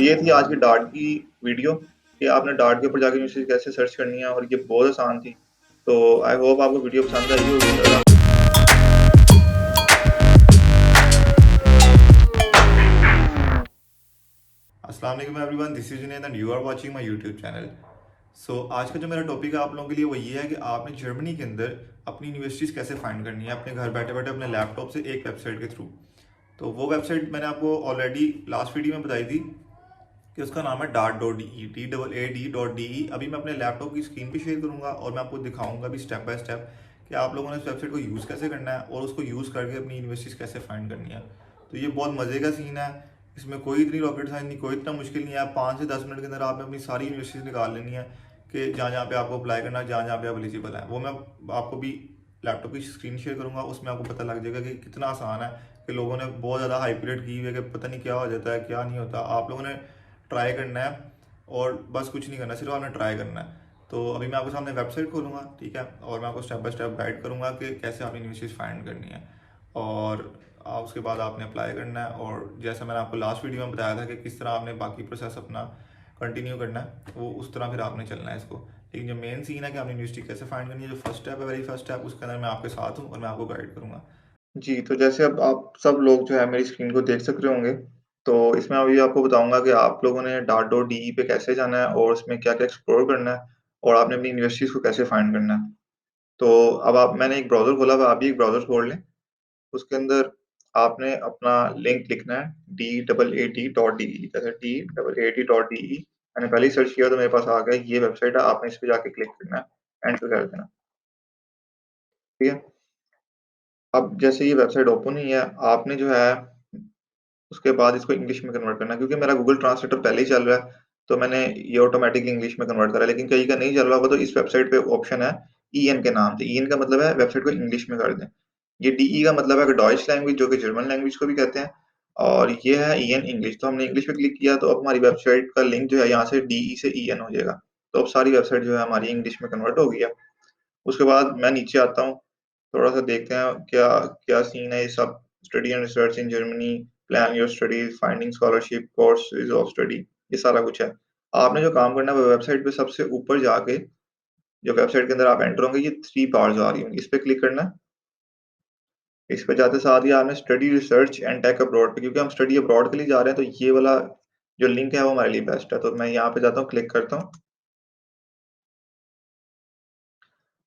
ये थी आज की डार्ट की वीडियो कि आपने डार्ट के ऊपर जाके यूनिवर्सिटी कैसे सर्च करनी है, और ये बहुत आसान थी। तो आई होप आपको वीडियो पसंद आई होगी। और अस्सलाम वालेकुम everyone, this is Junaid and you are watching my YouTube channel. So आज का जो मेरा टॉपिक है आप लोगों के लिए वो ये है कि आपने जर्मनी के अंदर अपनी यूनिवर्सिटीज़ कैसे फाइंड करनी है अपने घर बैठे बैठे अपने लैपटॉप से एक वेबसाइट के थ्रू। तो वो वेबसाइट मैंने आपको ऑलरेडी लास्ट वीडियो में बताई थी कि उसका नाम है DAAD.DE। अभी मैं अपने लैपटॉप की स्क्रीन पे शेयर करूंगा और मैं आपको दिखाऊंगा भी स्टेप बाय स्टेप कि आप लोगों ने इस वेबसाइट को यूज़ कैसे करना है और उसको यूज़ करके अपनी यूनिवर्सिटीज़ कैसे फाइंड करनी है। तो ये बहुत मज़े का सीन है, इसमें कोई इतनी रॉकेट साइंस नहीं, कोई इतना मुश्किल नहीं है। 5 से 10 मिनट के अंदर आपने अपनी सारी यूनिवर्सिटीज़ निकाल लेनी है कि जहाँ जहाँ पे आपको अप्लाई करना है, जहाँ जहाँ पे आप एलिजिबल हैं। वो मैं आपको भी लैपटॉप की स्क्रीन शेयर करूंगा, उसमें आपको पता लग जाएगा कि कितना आसान है कि लोगों ने बहुत ज़्यादा हाइपरेट की हुई है कि पता नहीं क्या हो जाता है क्या नहीं होता। आप लोगों ने ट्राई करना है और बस कुछ नहीं करना, सिर्फ आपने ट्राई करना है। तो अभी मैं आपके सामने वेबसाइट खोलूँगा, ठीक है, और मैं आपको स्टेप बाय स्टेप गाइड करूँगा कि कैसे आपने यूनिवर्सिटीज़ फाइंड करनी है और उसके बाद आपने अप्लाई करना है। और जैसा मैंने आपको लास्ट वीडियो में बताया था कि किस तरह आपने बाकी प्रोसेस अपना कंटिन्यू करना है, वो उस तरह फिर आपने चलना है इसको। लेकिन जो मेन सीन है कि आपने यूनिवर्सिटी कैसे फाइंड करनी है, जो फर्स्ट स्टेप है, वेरी फर्स्ट स्टेप, उसके अंदर मैं आपके साथ हूँ और मैं आपको गाइड करूँगा। जी, तो जैसे अब आप सब लोग जो है मेरी स्क्रीन को देख सक रहे होंगे, तो इसमें अभी आपको बताऊंगा कि आप लोगों ने डाट.डॉट.डी पे कैसे जाना है और उसमें क्या-क्या एक्सप्लोर करना है, और आपने अपनी यूनिवर्सिटीज़ को कैसे फाइंड करना है। तो अब आप मैंने एक ब्राउज़र खोला हुआ है, आप भी एक ब्राउज़र खोल लें। उसके अंदर आपने अपना लिंक लिखना है DAAD.DE, जैसे DAAD.DE। मैंने पहले ही सर्च किया तो मेरे पास आ गया, ये वेबसाइट है, आपने इस पे जाके क्लिक करना है, एंटर कर देना, ठीक है? अब जैसे ये वेबसाइट ओपन हुई है, आपने जो है उसके बाद इसको इंग्लिश में कन्वर्ट करना है, क्योंकि मेरा गूगल ट्रांसलेटर पहले ही चल रहा है, तो मैंने ये ऑटोमेटिक इंग्लिश में कन्वर्ट करा है। लेकिन कहीं का नहीं चल रहा होगा तो इस वेबसाइट पे ऑप्शन है ईएन के नाम से। ईएन का मतलब है वेबसाइट को इंग्लिश में कर दें। ये डीई का मतलब है डॉइच लैंग्वेज, जो कि जर्मन लैंग्वेज को भी कहते हैं, और ये है ईएन इंग्लिश। तो हमने इंग्लिश पे क्लिक किया तो अब हमारी वेबसाइट का लिंक जो है यहाँ से डीई से ईएन हो जाएगा। तो अब सारी वेबसाइट जो है हमारी इंग्लिश में कन्वर्ट हो गई है। उसके बाद मैं नीचे आता हूँ, थोड़ा-सा देखते हैं क्या क्या सीन है। ये सब study and research in Germany, plan your studies, finding scholarship, courses of study, ये सारा कुछ है। आपने जो काम करना है वो वेबसाइट पे सबसे ऊपर जाके, जो वेबसाइट के अंदर आप एंटर होंगे, ये 3 बार्स आ रही होंगी, इस पे क्लिक करना है। इस पे जाते साथ ही आपने study research and tech abroad पे, क्योंकि हम स्टडी अब्रॉड के लिए जा रहे हैं, तो ये वाला जो लिंक है वो हमारे लिए बेस्ट है। तो मैं यहाँ पे जाता हूँ, क्लिक करता हूँ।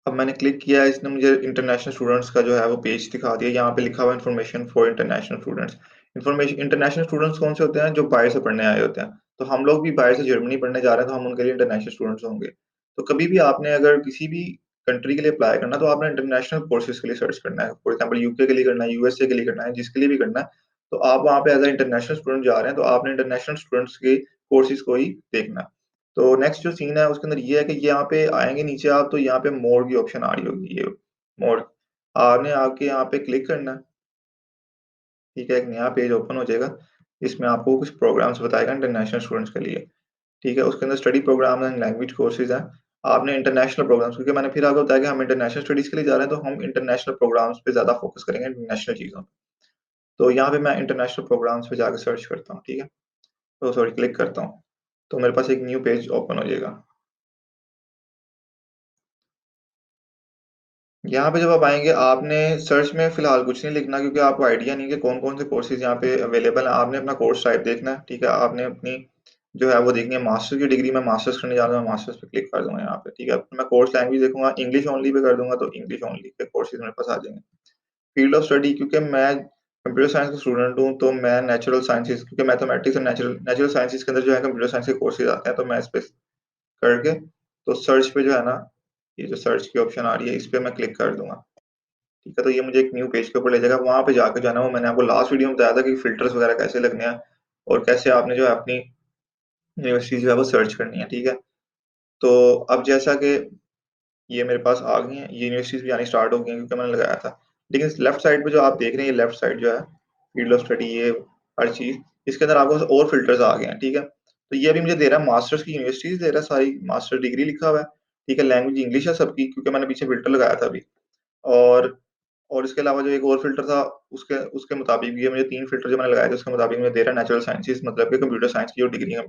अब मैंने क्लिक किया है, इसने मुझे इंटरनेशनल स्टूडेंट्स का जो है वो पेज दिखा दिया। यहाँ पे लिखा हुआ है information for international students. Information international students कौन से होते हैं? जो बाहर से पढ़ने आए होते हैं। तो हम लोग भी बाहर से जर्मनी पढ़ने जा रहे हैं, तो हम उनके लिए इंटरनेशनल स्टूडेंट्स होंगे। तो कभी भी आपने अगर किसी भी कंट्री के लिए अप्लाई करना है, तो आपने इंटरनेशनल कोर्सेज के लिए सर्च करना है। फॉर एग्जाम्पल यूके के लिए करना है, यूएसए के लिए करना है, जिसके लिए भी करना है, तो आप वहाँ पे एज अ इंटरनेशनल स्टूडेंट जा रहे हैं, तो आपने इंटरनेशनल स्टूडेंट्स के कोर्सेज को ही देखना है। तो नेक्स्ट जो सीन है उसके अंदर ये है कि यहाँ पे आएँगे नीचे आप, तो यहाँ पे मोर की ऑप्शन आ रही होगी, ये मोर। आपने आके यहाँ पे क्लिक करना है, ठीक है? एक नया पेज ओपन हो जाएगा, इसमें आपको कुछ प्रोग्राम्स बताएगा इंटरनेशनल स्टूडेंट्स के लिए, ठीक है? उसके अंदर study program and language courses हैं। आपने इंटरनेशनल प्रोग्राम्स, क्योंकि मैंने फिर आपको बताया कि हम इंटरनेशनल स्टडीज़ के लिए जा रहे हैं, तो हम इंटरनेशनल प्रोग्राम्स पे ज़्यादा फोकस करेंगे, इंटरनेशनल चीज़ों पे। तो यहाँ पे मैं इंटरनेशनल प्रोग्राम्स पे जाके सर्च करता हूँ, ठीक है? तो सॉरी, क्लिक करता हूँ, तो मेरे पास एक न्यू पेज ओपन हो जाएगा। यहाँ पे जब आप आएँगे, आपने सर्च में फ़िलहाल कुछ नहीं लिखना, क्योंकि आपको आइडिया नहीं है कि कौन-कौन से कोर्सेज़ यहाँ पे अवेलेबल हैं। आपने अपना कोर्स टाइप देखना है, ठीक है? आपने अपनी जो है वो देखनी है मास्टर की डिग्री। मैं मास्टर्स करने जा रहा हूँ, मैं मास्टर्स पे क्लिक कर दूँगा यहाँ पे, ठीक है? मैं कोर्स लैंग्वेज देखूँगा, इंग्लिश ओनली पे कर दूँगा, तो इंग्लिश ओनली के कोर्सेज़ मेरे पास आ जाएँगे। फ़ील्ड ऑफ स्टडी, क्योंकि मैं कंप्यूटर साइंस का स्टूडेंट हूँ, तो मैं नेचुरल साइंसेज़, क्योंकि mathematics and natural natural sciences के अंदर जो है कंप्यूटर साइंस के कोर्सेज़ आते हैं, तो मैं इस पे करके, तो सर्च पे जो है ना, ये जो सर्च की ऑप्शन आ रही है, इस पे मैं क्लिक कर दूँगा। ठीक है, तो ये मुझे एक न्यू पेज के ऊपर ले जाएगा। वहाँ पे जाके जो है ना, वो मैंने आपको लास्ट वीडियो में बताया था कि फ़िल्टर्स वगैरह कैसे लगने हैं, और कैसे आपने जो है अपनी यूनिवर्सिटी जो है वो सर्च करनी है, ठीक है? तो अब जैसा कि ये मेरे पास आ गई हैं, ये यूनिवर्सिटीज़ भी आनी स्टार्ट हो गई हैं, क्योंकि मैंने लगाया था। लेकिन इस लेफ्ट साइड पे जो आप देख रहे हैं, ये लेफ्ट साइड जो है, फ़ील्ड ऑफ स्टडी, ये हर चीज़, इसके अंदर आपको और फ़िल्टर्स आ गए हैं, ठीक है? तो ये अभी मुझे दे रहा है मास्टर्स की यूनिवर्सिटीज़ दे रहा है, सारी मास्टर डिग्री लिखा हुआ है, ठीक है? लैंग्वेज इंग्लिश है सबकी, क्योंकि मैंने पीछे फ़िल्टर लगाया था अभी। और और इसके अलावा जो एक और फ़िल्टर था, उसके उसके मुताबिक भी ये मुझे 3 फ़िल्टर जो मैंने लगाए थे, उसके मुताबिक मुझे दे रहा है नेचुरल साइंसेज़, मतलब कि कंप्यूटर साइंस की जो डिग्री है,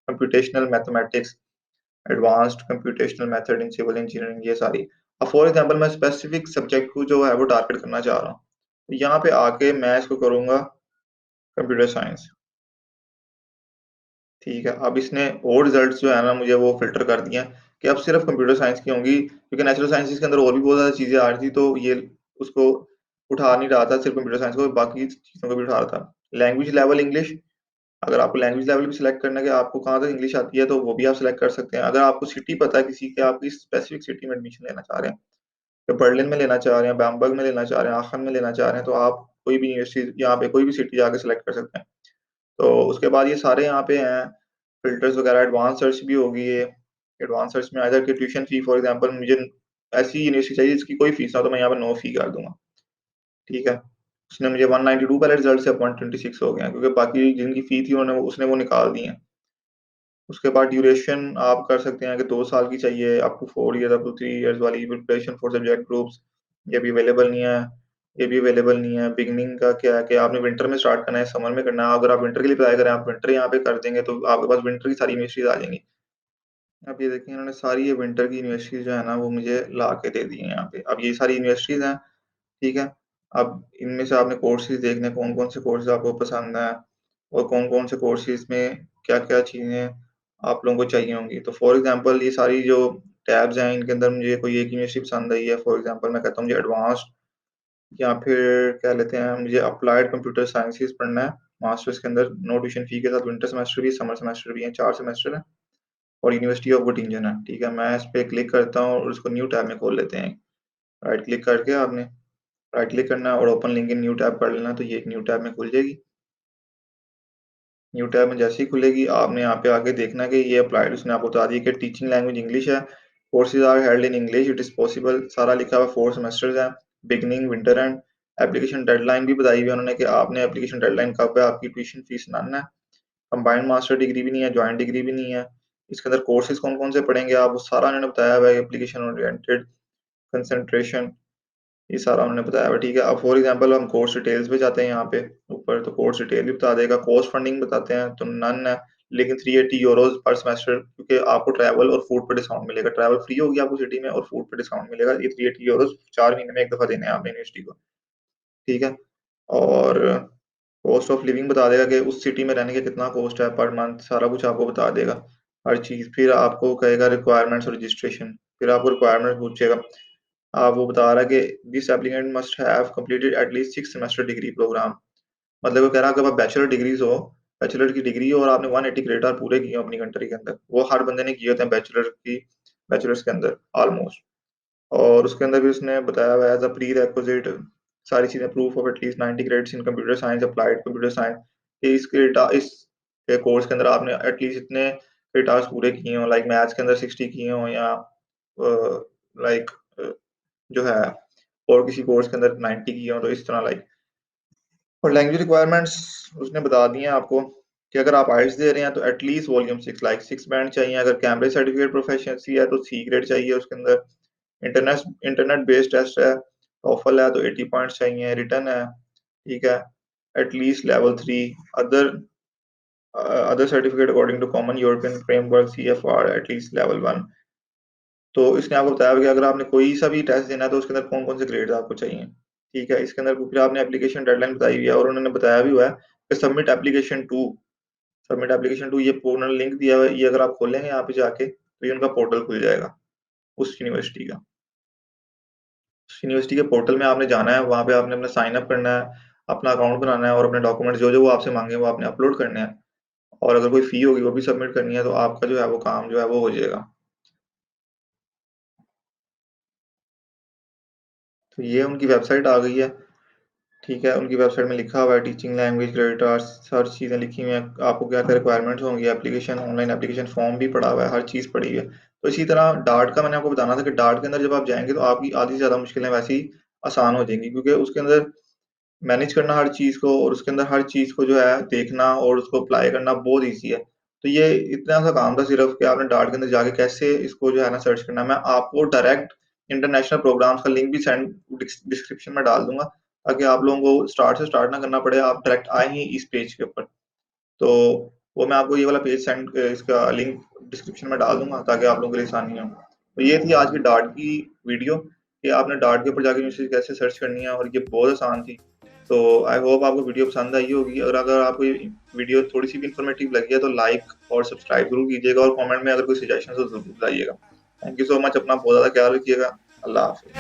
computational mathematics, advanced computational method in civil engineering, ये सारी। अब फॉर एग्ज़ाम्पल मैं स्पेसिफिक सब्जेक्ट को जो है वो टारगेट करना चाह रहा हूँ। तो यहाँ पे आके मैं इसको करूँगा कंप्यूटर साइंस। ठीक है, अब इसने और रिज़ल्ट्स जो है ना मुझे वो फ़िल्टर कर दिए हैं कि अब सिर्फ़ कंप्यूटर साइंस की होंगी, क्योंकि नेचुरल साइंसेज़ के अंदर और भी बहुत ज़्यादा चीज़ें आ रही थी, तो ये उसको उठा नहीं रहा था, सिर्फ़ कंप्यूटर साइंस को, बाकी चीज़ों को भी उठा रहा था। लैंग्वेज लेवल इंग्लिश, अगर आपको लैंग्वेज लेवल भी सिलेक्ट करना है कि आपको कहाँ तक इंग्लिश आती है, तो वो भी आप सिलेक्ट कर सकते हैं। अगर आपको सिटी पता है किसी के, आप किस स्पेसिफिक सिटी में एडमिशन लेना चाह रहे हैं, या बर्लिन में लेना चाह रहे हैं, बैमबर्ग में लेना चाह रहे हैं, आखन में लेना चाह रहे हैं, तो आप कोई भी यूनिवर्सिटी यहाँ पे कोई भी सिटी जाके सिलेक्ट कर सकते हैं। तो उसके बाद ये सारे यहाँ पे हैं, फ़िल्टर्स वगैरह, एडवांस सर्च भी होगी ये। एडवांस सर्च में आ जाए कि ट्यूशन फ़ी फॉर एग्ज़ाम्पल मुझे ऐसी यूनिवर्सिटी चाहिए जिसकी कोई फ़ीस ना हो, तो मैं यहाँ पे नो फ़ी कर दूँगा, ठीक है। उसने मुझे 192 पहले रिज़ल्ट से अब 126 हो गए हैं, क्योंकि बाकी जिनकी फ़ी थी उन्होंने उसने वो निकाल दी हैं। उसके बाद ड्यूरेशन आप कर सकते हैं कि 2 साल की चाहिए, up to 4 year, up to 3 years वाली प्रिपरेशन फॉर सब्जेक्ट ग्रुप्स, ये भी अवेलेबल नहीं है। ये भी अवेलेबल नहीं है। बिगिनिंग का क्या है कि आपने विंटर में स्टार्ट करना है, समर में करना है। अगर आप विंटर के लिए अप्लाई करें, आप विंटर यहाँ पे कर देंगे, तो आपके पास विंटर की सारी यूनिवर्सिटीज़ आ जाएँगी। अब ये देखिए, इन्होंने सारी ये विंटर की यूनिवर्सिटीज़ जो है ना, वो मुझे ला के दे दी हैं यहाँ पे। अब ये सारी यूनिवर्सिटीज़ हैं, ठीक है? अब इनमें से आपने कोर्सेज़ देखने, कौन-कौन से कोर्सेज़ आपको पसंद हैं और कौन-कौन से कोर्सेज़ में क्या-क्या चीज़ें आप लोगों को चाहिए होंगी। तो फॉर एग्ज़ाम्पल ये सारी जो टैब्स हैं, इनके अंदर मुझे कोई एक यूनिवर्सिटी पसंद आई है, फॉर एग्ज़ाम्पल मैं कहता हूँ मुझे एडवांस्ड, या फिर कह लेते हैं मुझे अप्लाइड कंप्यूटर साइंसेज़ पढ़ना है, मास्टर्स के अंदर नो ट्यूशन फ़ी के साथ, विंटर सेमेस्टर भी, समर सेमेस्टर भी है, 4 सेमेस्टर हैं और यूनिवर्सिटी ऑफ गोटिंजन है, ठीक है? मैं इस पे क्लिक करता हूँ और उसको न्यू टैब में खोल लेते हैं। राइट क्लिक करके आपने राइट क्लिक करना है और open link in new tab कर लेना, तो ये एक न्यू टैब में खुल जाएगी। न्यू टैब में जैसे ही खुलेगी, आपने यहाँ पे आके देखना है कि ये अप्लाइड, उसने आपको बता दिया कि टीचिंग लैंग्वेज इंग्लिश है, courses are held in English, it is possible, सारा लिखा हुआ है, 4 सेमेस्टर्स हैं, beginning, winter end, application deadline भी बताई हुई है उन्होंने कि आपने एप्लीकेशन डेडलाइन कब है, आपकी ट्यूशन फीस नन है, कंबाइंड मास्टर डिग्री भी नहीं है, जॉइंट डिग्री भी नहीं है। इसके अंदर कोर्सेज़ कौन-कौन से पढ़ेंगे आप, वो सारा उन्होंने बताया हुआ है, एप्लीकेशन ओरिएंटेड, कंसंट्रेशन, ये सारा उन्होंने बताया हुआ है, ठीक है। अब फॉर एग्ज़ाम्पल हम कोर्स डिटेल्स पे जाते हैं यहाँ पे ऊपर, तो कोर्स डिटेल भी बता देगा, कोर्स फंडिंग बताते हैं तो नन है, लेकिन 380 यूरोज़ पर सेमेस्टर, क्योंकि आपको ट्रैवल और फूड पे डिस्काउंट मिलेगा। ट्रैवल फ्री होगी आपको सिटी में और फूड पे डिस्काउंट मिलेगा। ये 380 यूरोज़ 4 महीने में 1 दफ़ा देने हैं आपने यूनिवर्सिटी को, ठीक है। और कॉस्ट ऑफ लिविंग बता देगा कि उस सिटी में रहने का कितना कॉस्ट है पर मंथ, सारा कुछ आपको बता देगा, हर चीज़। फिर आपको कहेगा रिक्वायरमेंट्स और रजिस्ट्रेशन, फिर आपको रिक्वायरमेंट्स पूछेगा। वो बता रहा है कि this applicant must have completed at least 6 semester degree program. मतलब वो कह रहा है अगर आप बैचलर डिग्रीज़ हो, बैचलर की डिग्री हो और आपने 180 क्रेडिट आवर पूरे किए हो अपनी कंट्री के अंदर। वो हर बंदे ने किए होते हैं बैचलर्स के अंदर ऑलमोस्ट। और उसके अंदर भी उसने बताया हुआ है एज़ अ प्री-रिक्विज़िट सारी चीज़ें, proof of at least 90 credits in computer science, applied computer science, कि इस कोर्स के अंदर आपने एटलीस्ट इतने क्रेडिट आवर्स पूरे किए हों, लाइक मैथ्स के अंदर 60 किए हों, या लाइक जो है और किसी कोर्स के अंदर 90 किए हों, तो इस तरह लाइक। और लैंग्वेज रिक्वायरमेंट्स उसने बता दी हैं आपको कि अगर आप आइल्स दे रहे हैं तो एटलीस्ट वॉल्यूम 6, लाइक 6 बैंड चाहिए। अगर कैम्ब्रिज सर्टिफिकेट प्रोफिशिएंसी है तो सी ग्रेड चाहिए उसके अंदर। इंटरनेट बेस्ड टेस्ट है, टॉफल है तो 80 पॉइंट्स चाहिए, रिटन है, ठीक है, at least level 3। Other other certificate according to common European framework CEFR at least level 1। तो इसने आपको बताया होगा कि अगर आपने कोई सा भी टेस्ट देना है तो उसके अंदर कौन-कौन से ग्रेड्स आपको चाहिए, ठीक है। इसके अंदर फिर आपने एप्लीकेशन डेडलाइन बताई हुई है और उन्होंने बताया भी हुआ है कि सबमिट एप्लीकेशन टू, ये पूर्ण लिंक दिया हुआ है, ये अगर आप खोलेंगे यहाँ पे जाके तो ये उनका पोर्टल खुल जाएगा उस यूनिवर्सिटी का। उस यूनिवर्सिटी के पोर्टल में आपने जाना है, वहाँ पे आपने अपना साइन अप करना है, अपना अकाउंट बनाना है और अपने डॉक्यूमेंट्स जो-जो वो आपसे माँगे वो आपने अपलोड करने हैं और अगर कोई फी होगी वो भी सबमिट करनी है, तो आपका जो है वो काम जो है वो हो जाएगा। तो ये उनकी वेबसाइट आ गई है। ठीक है, उनकी वेबसाइट में लिखा हुआ है टीचिंग लैंग्वेज क्रेडिट आवर्स, हर चीज़ें लिखी हुई हैं, आपको क्या-क्या रिक्वायरमेंट्स होंगी, एप्लीकेशन, ऑनलाइन एप्लीकेशन फॉर्म भी पड़ा हुआ है, हर चीज़ पड़ी हुई है। तो इसी तरह डार्ट का मैंने आपको बताना था कि डार्ट के अंदर जब आप जाएँगे तो आपकी आधी से ज़्यादा मुश्किलें वैसे ही आसान हो जाएँगी, क्योंकि उसके अंदर मैनेज करना हर चीज़ को और उसके अंदर हर चीज़ को जो है देखना और उसको अप्लाई करना बहुत ईज़ी है। तो ये इतना सा काम था सिर्फ़ कि आपने डार्ट के अंदर जाके कैसे इसको जो है ना सर्च करना है। मैं आपको डायरेक्ट इंटरनेशनल प्रोग्राम्स का लिंक भी डिस्क्रिप्शन में डाल दूँगा, ताकि आप लोगों को स्टार्ट से स्टार्ट ना करना पड़े, आप डायरेक्ट आएँ ही इस पेज के ऊपर। तो वो मैं आपको ये वाला पेज इसका लिंक डिस्क्रिप्शन में डाल दूँगा, ताकि आप लोगों के लिए आसानी हो। तो ये थी आज की डार्ट की वीडियो, कि आपने डार्ट के ऊपर जाके यूनिवर्सिटी कैसे सर्च करनी है, और ये बहुत आसान थी। तो आई होप आपको वीडियो पसंद आई होगी, और अगर आपको ये वीडियो थोड़ी-सी भी इन्फॉर्मेटिव लगी है तो लाइक और सब्सक्राइब ज़रूर कीजिएगा, और कमेंट में अगर कोई सजेशंस हो ज़रूर बताइएगा। थैंक यू सो मच, अपना बहुत ज़्यादा ख्याल रखिएगा। अल्लाह हाफ़िज़।